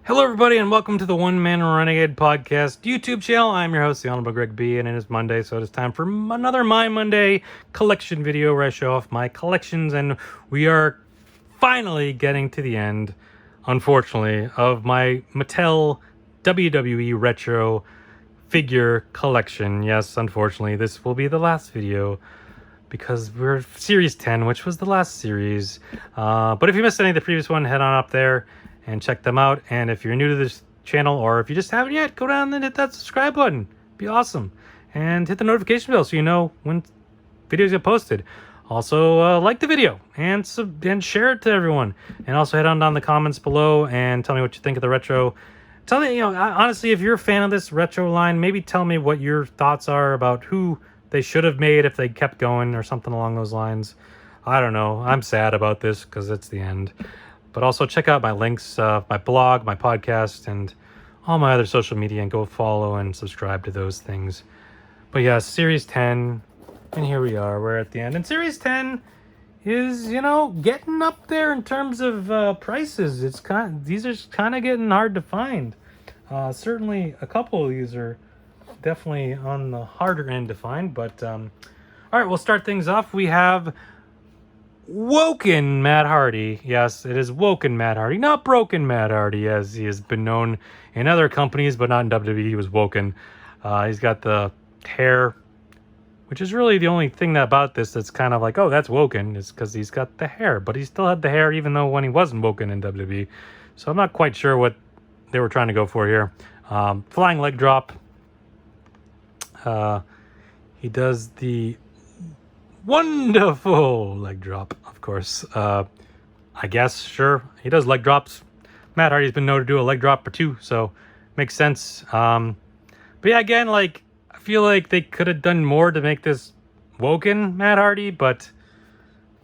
Hello, everybody, and welcome to the One Man Renegade Podcast YouTube channel. I'm your host, the Honorable Greg B, and it is Monday, so it is time for another My Monday collection video where I show off my collections, and we are finally getting to the end, unfortunately, of my Mattel WWE Retro figure collection. Yes, unfortunately, this will be the last video because we're Series 10, which was the last series. But if you missed any of the previous one, head on up there and check them out. And if you're new to this channel, or if you just haven't yet, go down and hit that subscribe button. Be awesome. And hit the notification bell so you know when videos get posted. Also, like the video and share it to everyone. And also head on down the comments below and tell me what you think of the retro. Tell me, honestly, if you're a fan of this retro line, maybe tell me what your thoughts are about who they should have made if they kept going or something along those lines. I don't know. I'm sad about this because it's the end. But also check out my links, my blog, my podcast, and all my other social media, and go follow and subscribe to those things. But yeah, Series 10, and here we are. We're at the end. And Series 10 is, getting up there in terms of prices. These are kind of getting hard to find. Certainly a couple of these are definitely on the harder end to find. But all right, we'll start things off. We have Woken Matt Hardy. Yes, it is Woken Matt Hardy, not Broken Matt Hardy, as he has been known in other companies, but not in WWE. He was Woken. He's got the hair, which is really the only thing about this that's kind of like, oh, that's Woken, is because he's got the hair. But he still had the hair even though when he wasn't Woken in WWE. So I'm not quite sure what they were trying to go for here. Flying leg drop. He does the wonderful leg drop, of course. I guess, sure, he does leg drops. Matt Hardy's been known to do a leg drop or two, so makes sense. But yeah, again, I feel like they could have done more to make this Woken Matt Hardy, but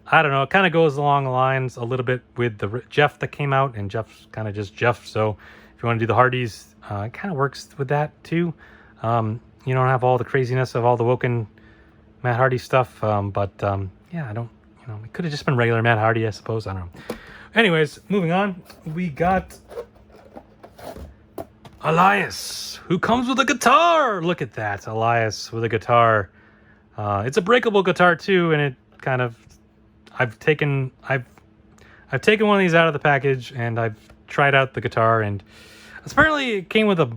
I don't know. It kind of goes along the lines a little bit with the Jeff that came out, and Jeff's kind of just Jeff. So if you want to do the Hardys, it kind of works with that too. You don't have all the craziness of all the Woken Matt Hardy stuff, yeah, I don't, it could have just been regular Matt Hardy, I suppose. I don't know. Anyways, moving on, we got Elias, who comes with a guitar. Look at that, Elias with a guitar. It's a breakable guitar too, and it kind of, I've taken one of these out of the package, and I've tried out the guitar, and apparently it came with a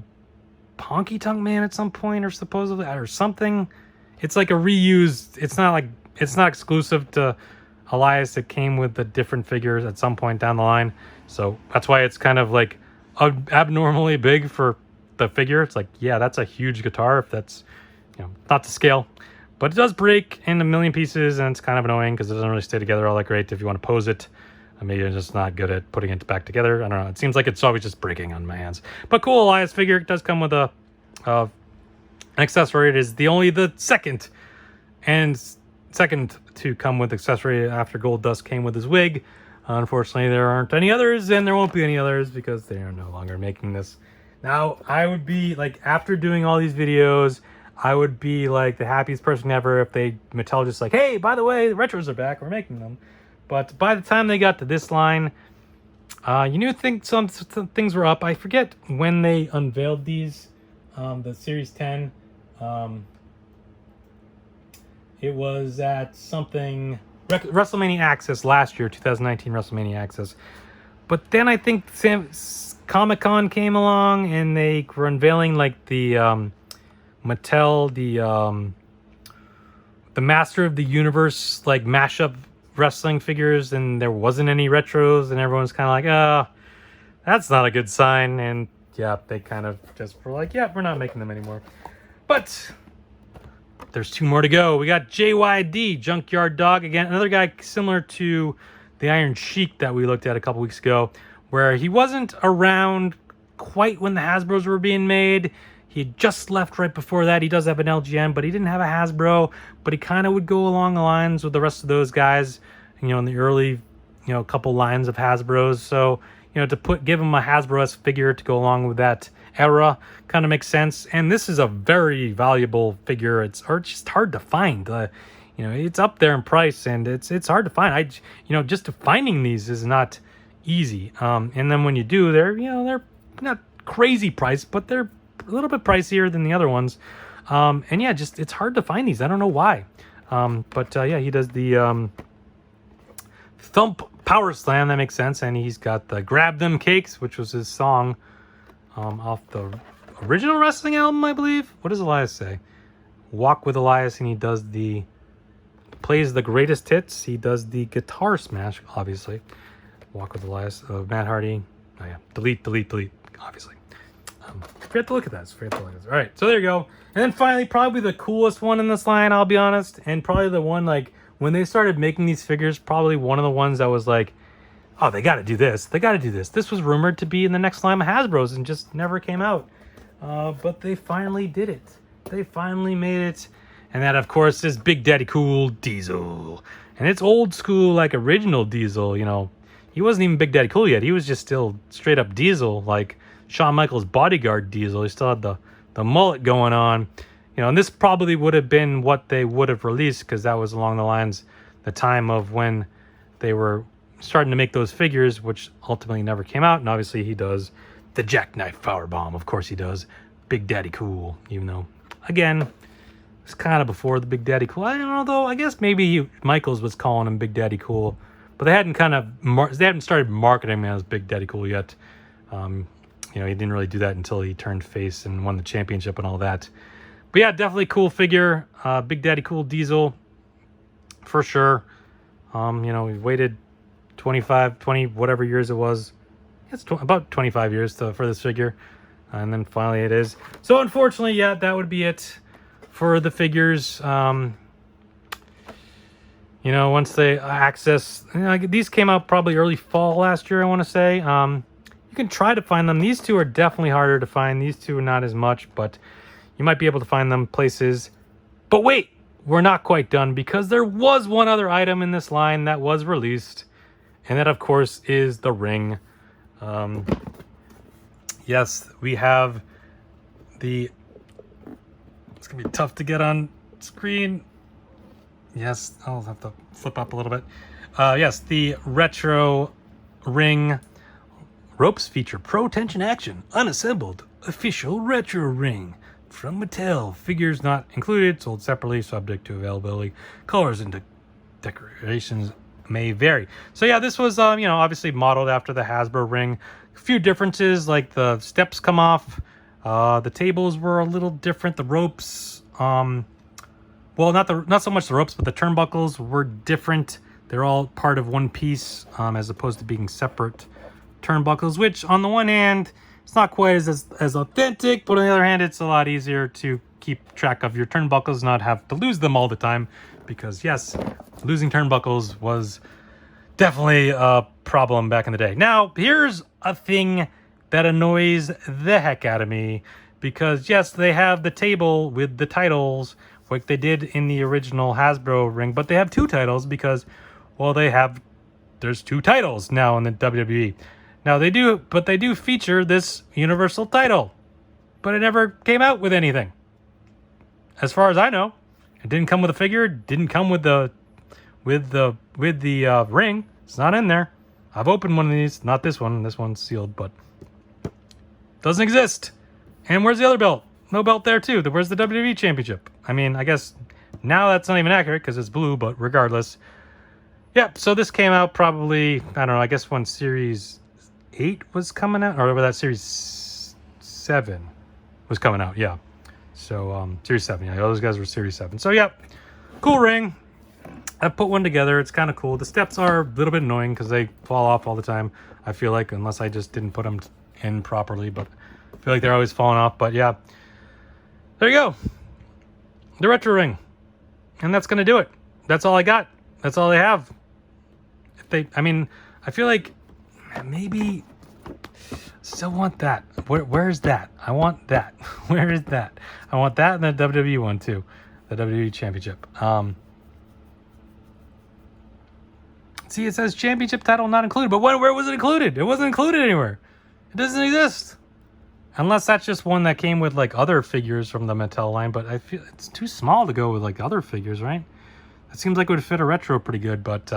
Honky Tonk Man at some point, or supposedly, or something. It's like a reused. It's not exclusive to Elias. It came with the different figures at some point down the line. So that's why it's kind of like abnormally big for the figure. It's like, yeah, that's a huge guitar if that's, not to scale. But it does break in a million pieces, and it's kind of annoying because it doesn't really stay together all that great if you want to pose it. Maybe I'm just not good at putting it back together. I don't know. It seems like it's always just breaking on my hands. But cool, Elias figure. It does come with an accessory. It is the second to come with accessory after Gold Dust came with his wig. Unfortunately, there aren't any others, and there won't be any others because they are no longer making this. Now, I would be after doing all these videos, I would be the happiest person ever if Mattel just hey, by the way, the retros are back, we're making them. But by the time they got to this line, some things were up. I forget when they unveiled these, the Series 10. It was at something WrestleMania Access last year, 2019 WrestleMania Access. But then I think Comic-Con came along, and they were unveiling the Mattel, the Master of the Universe mashup wrestling figures, and there wasn't any retros, and everyone's kind of that's not a good sign. And yeah, they kind of just were yeah, we're not making them anymore. But there's two more to go. We got JYD, Junkyard Dog, again, another guy similar to the Iron Sheik that we looked at a couple weeks ago, where he wasn't around quite when the Hasbros were being made. He had just left right before that. He does have an LGN, but he didn't have a Hasbro. But he kind of would go along the lines with the rest of those guys, in the early, couple lines of Hasbros. So, to give him a Hasbro-esque figure to go along with that era kind of makes sense. And this is a very valuable figure. It's just hard to find. It's up there in price, and it's hard to find. Just finding these is not easy. And then when you do, they're not crazy price, but they're a little bit pricier than the other ones. And yeah, just it's hard to find these. I don't know why. But yeah, he does the Thump Power Slam. That makes sense. And he's got the Grab Them Cakes, which was his song off the original wrestling album, I believe. What does Elias say? Walk with Elias, and he does plays the greatest hits. He does the guitar smash, obviously. Walk with Elias, Matt Hardy. Oh yeah, delete, obviously. Forget to look at that. All right, so there you go. And then finally, probably the coolest one in this line, I'll be honest, and probably the one, like, when they started making these figures, probably one of the ones that was like, oh, they got to do this. They got to do this. This was rumored to be in the next line of Hasbro's and just never came out. But they finally did it. They finally made it. And that, of course, is Big Daddy Cool Diesel. And it's old school, like original Diesel, you know. He wasn't even Big Daddy Cool yet. He was just still straight up Diesel, like Shawn Michaels' bodyguard Diesel. He still had the mullet going on. You know, and this probably would have been what they would have released, because that was along the lines, the time of when they were starting to make those figures, which ultimately never came out. And obviously he does the Jackknife Powerbomb. Of course he does. Big Daddy Cool, even though, again, it's kind of before the Big Daddy Cool. I don't know, though. I guess maybe Michaels was calling him Big Daddy Cool, but they hadn't started marketing him as Big Daddy Cool yet. You know, he didn't really do that until he turned face and won the championship and all that. But yeah, definitely cool figure. Big Daddy Cool Diesel, for sure. You know, we waited 20 whatever years it was. It's about 25 years for this figure. And then finally it is. So unfortunately, yeah, that would be it for the figures. You know, once they access, you know, these came out probably early fall last year, I want to say. You can try to find them. These two are definitely harder to find. These two are not as much, but you might be able to find them places. But wait, we're not quite done, because there was one other item in this line that was released, and that, of course, is the ring. Yes, we have the... It's going to be tough to get on screen. Yes, I'll have to flip up a little bit. Yes, the retro ring. Ropes feature pro tension action, unassembled, official retro ring from Mattel. Figures not included, sold separately, subject to availability. Colors and decorations may vary. So yeah, this was, you know, obviously modeled after the Hasbro ring. A few differences, like the steps come off. The tables were a little different. The ropes, well, not so much the ropes, but the turnbuckles were different. They're all part of one piece, as opposed to being separate turnbuckles, which on the one hand, it's not quite as authentic, but on the other hand, it's a lot easier to keep track of your turnbuckles, not have to lose them all the time, because yes, losing turnbuckles was definitely a problem back in the day. Now, here's a thing that annoys the heck out of me, because yes, they have the table with the titles like they did in the original Hasbro ring, but they have two titles because, well, there's two titles now in the WWE. Now they do feature this Universal title, but it never came out with anything. As far as I know, it didn't come with a figure. It didn't come with the ring. It's not in there. I've opened one of these, not this one. This one's sealed, but doesn't exist. And where's the other belt? No belt there too. Where's the WWE Championship? I mean, I guess now that's not even accurate because it's blue, but regardless. Yep. So this came out probably, I don't know, I guess when Series 8 was coming out, or whatever that Series 7 was coming out. Yeah. So Series 7. Yeah, all those guys were Series 7. So yeah, cool ring. I put one together. It's kind of cool. The steps are a little bit annoying because they fall off all the time, I feel like, unless I just didn't put them in properly, but I feel like they're always falling off. But yeah, there you go. The retro ring. And that's going to do it. That's all I got. That's all they have. I mean, I feel like maybe still want that. Where's that? I want that. Where is that? I want that and the WWE one too. The WWE Championship. See, it says championship title not included, but where was it included? It wasn't included anywhere. It doesn't exist. Unless that's just one that came with like other figures from the Mattel line, but I feel it's too small to go with like other figures, right? It seems like it would fit a retro pretty good, but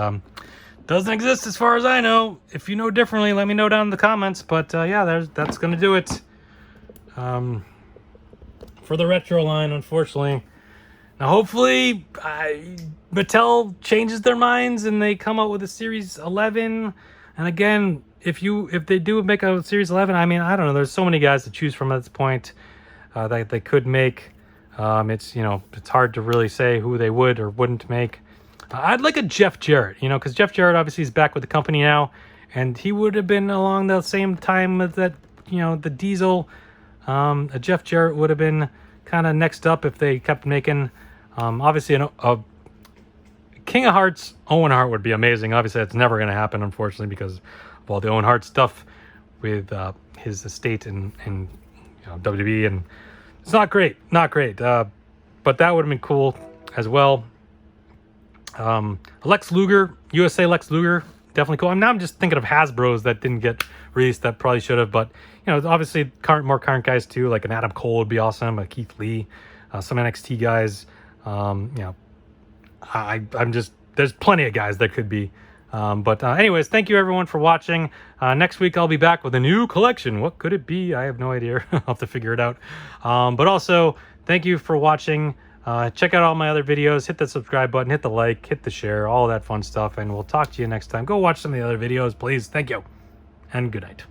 Doesn't exist as far as I know. If you know differently, let me know down in the comments. But yeah, that's gonna do it for the retro line, unfortunately. Now, hopefully, Mattel changes their minds and they come out with a Series 11. And again, if they do make a Series 11, I mean, I don't know. There's so many guys to choose from at this point that they could make. It's it's hard to really say who they would or wouldn't make. I'd like a Jeff Jarrett, because Jeff Jarrett obviously is back with the company now, and he would have been along the same time as that, the Diesel. A Jeff Jarrett would have been kind of next up if they kept making. Obviously, a King of Hearts Owen Hart would be amazing. Obviously, that's never going to happen, unfortunately, because of all the Owen Hart stuff with his estate in WWE, and it's not great. But that would have been cool as well. Lex Luger, USA Lex Luger, definitely cool. Now I'm just thinking of Hasbro's that didn't get released that probably should have, but obviously more current guys too, like an Adam Cole would be awesome, a Keith Lee, some NXT guys. I'm just, there's plenty of guys that could be. But anyways, thank you everyone for watching. Next week I'll be back with a new collection. What could it be? I have no idea. I'll have to figure it out. But also, thank you for watching. Check out all my other videos. Hit the subscribe button, hit the like, hit the share, all that fun stuff. And we'll talk to you next time. Go watch some of the other videos, please. Thank you. And good night.